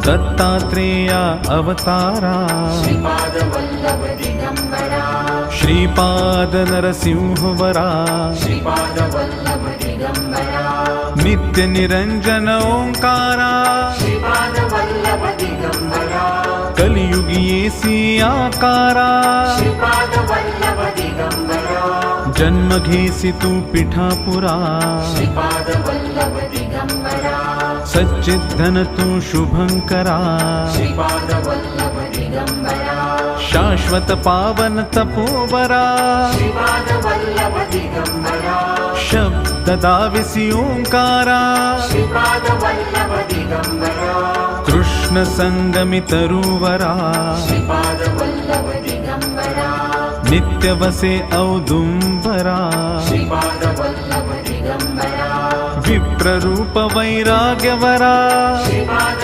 दत्तात्रेया अवतारा श्रीपाद वल्लभ दिगंबरा श्रीपाद नरसिंहवरा श्रीपाद वल्लभ दिगंबरा नित्य निरंजन ओंकारा श्रीपाद वल्लभ दिगंबरा कलियुगी येसी आकारा श्रीपाद वल्लभ दिगंबरा जन्म घेसी तू पिठापुरा श्रीपाद वल्लभ दिगंबरा सच्चिद्धन तू शुभंकरा श्रीपाद वल्लभ दिगंबरा शाश्वत पावन तपोवरा श्रीपाद वल्लभ दिगंबरा शब्द दाविसी ओंकारा श्रीपाद वल्लभ दिगंबरा कृष्ण संगमी तरुवरा श्रीपाद वल्लभ दिगंबरा नित्य वसे औदुंबरा श्रीपाद वल्लभ दिगंबरा विप्ररूप वैराग्यवरा श्रीपाद